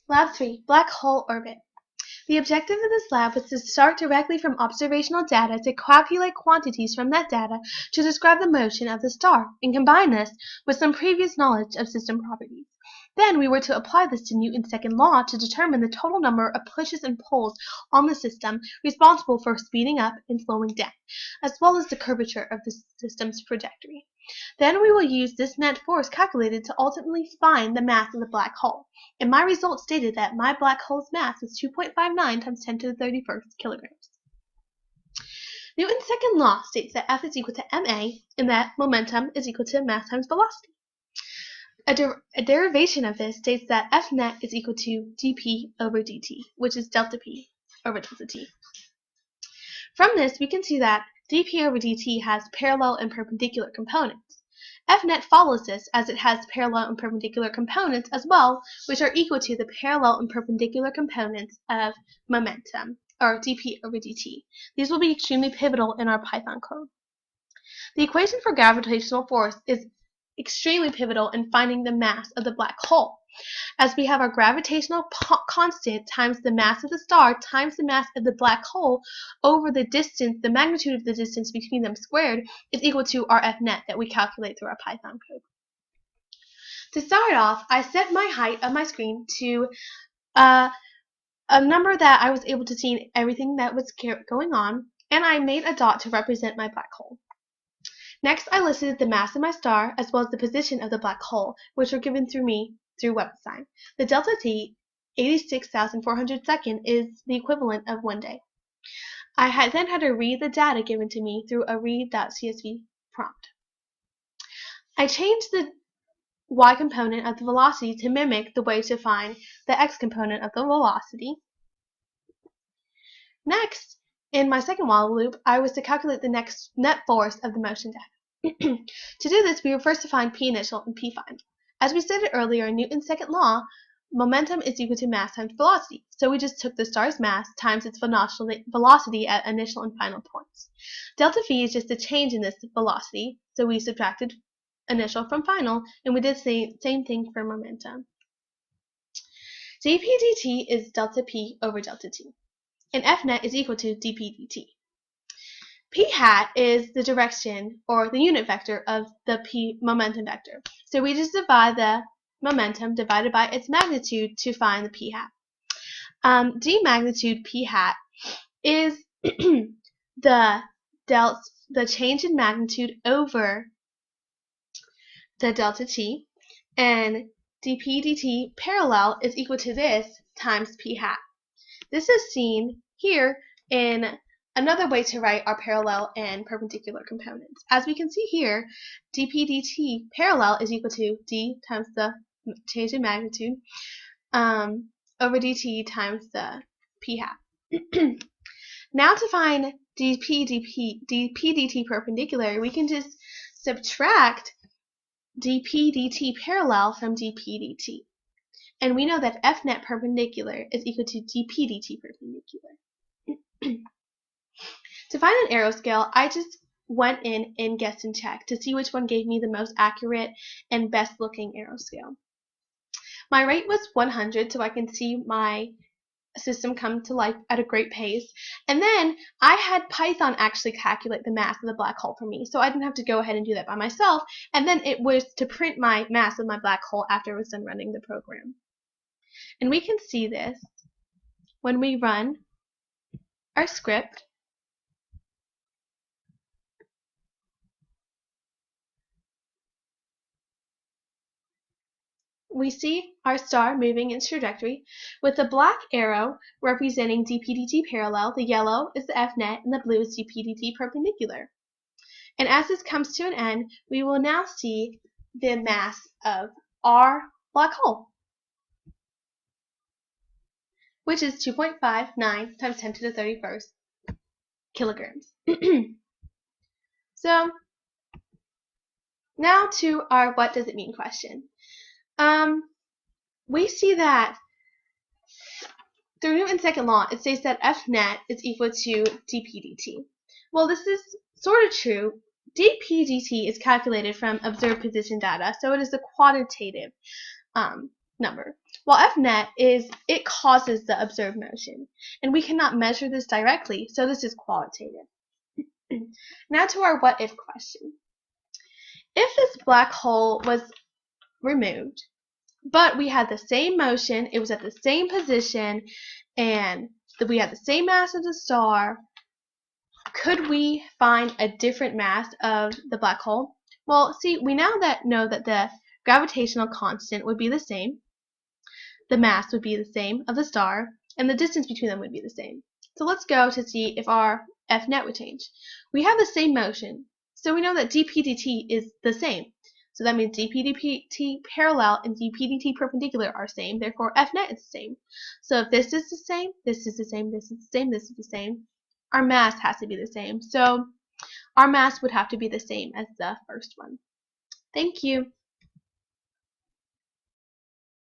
Lab 3, Black Hole Orbit. The objective of this lab was to start directly from observational data to calculate quantities from that data to describe the motion of the star and combine this with some previous knowledge of system properties. Then we were to apply this to Newton's second law to determine the total number of pushes and pulls on the system responsible for speeding up and slowing down, as well as the curvature of the system's trajectory. Then we will use this net force calculated to ultimately find the mass of the black hole. And my results stated that my black hole's mass was 2.59 times 10 to the 31st kilograms. Newton's second law states that F is equal to ma and that momentum is equal to mass times velocity. A derivation of this states that F net is equal to dp over dt, which is delta p over delta t. From this, we can see that dp over dt has parallel and perpendicular components. F net follows this as it has parallel and perpendicular components as well, which are equal to the parallel and perpendicular components of momentum, or dp over dt. These will be extremely pivotal in our Python code. The equation for gravitational force is extremely pivotal in finding the mass of the black hole, as we have our gravitational constant times the mass of the star times the mass of the black hole over the distance, the magnitude of the distance between them squared is equal to our F net that we calculate through our Python code. To start off, I set my height of my screen to a number that I was able to see everything that was going on, and I made a dot to represent my black hole. Next, I listed the mass of my star as well as the position of the black hole, which were given through web design. The delta t, 86,400 seconds, is the equivalent of 1 day. I then had to read the data given to me through a read.csv prompt. I changed the y component of the velocity to mimic the way to find the x component of the velocity. Next, in my second while loop, I was to calculate the next net force of the motion data. To do this, we were first to find P initial and P final. As we stated earlier in Newton's second law, momentum is equal to mass times velocity. So we just took the star's mass times its velocity at initial and final points. Delta V is just a change in this velocity, so we subtracted initial from final, and we did the same thing for momentum. dp dt is delta P over delta T, and F net is equal to dp dt. P hat is the direction or the unit vector of the P momentum vector. So we just divide the momentum divided by its magnitude to find the P hat. D magnitude P hat is the change in magnitude over the delta T, and dp dt parallel is equal to this times P hat. This is seen here in another way to write our parallel and perpendicular components. As we can see here, dp dt parallel is equal to d times the change in magnitude over dt times the p hat. Now to find dp dt perpendicular, we can just subtract dp dt parallel from dp dt. And we know that F net perpendicular is equal to dp dt perpendicular. To find an arrow scale, I just went in and guessed and checked to see which one gave me the most accurate and best looking arrow scale. My rate was 100, so I can see my system come to life at a great pace. And then I had Python actually calculate the mass of the black hole for me, so I didn't have to go ahead and do that by myself. And then it was to print my mass of my black hole after I was done running the program. And we can see this when we run our script. We see our star moving its trajectory with the black arrow representing dp dt parallel, the yellow is the F net, and the blue is dp dt perpendicular. And as this comes to an end, we will now see the mass of our black hole, which is 2.59 times 10 to the 31st kilograms. So now to our what does it mean question. We see that through Newton's second law, it states that F net is equal to dp dt. Well, this is sort of true. dp dt is calculated from observed position data, so it is a quantitative number. while F net is it causes the observed motion, and we cannot measure this directly, so this is qualitative. Now to our what if question. If this black hole was removed, but we had the same motion, it was at the same position, and we had the same mass as the star, could we find a different mass of the black hole? Well, see, we now know that the gravitational constant would be the same, the mass would be the same of the star, and the distance between them would be the same. So let's go to see if our F net would change. We have the same motion, so we know that dp dt is the same. So that means dp dt parallel and dp dt perpendicular are same, therefore F net is the same. So if this is the same, this is the same, this is the same, this is the same, our mass has to be the same. So our mass would have to be the same as the first one. Thank you.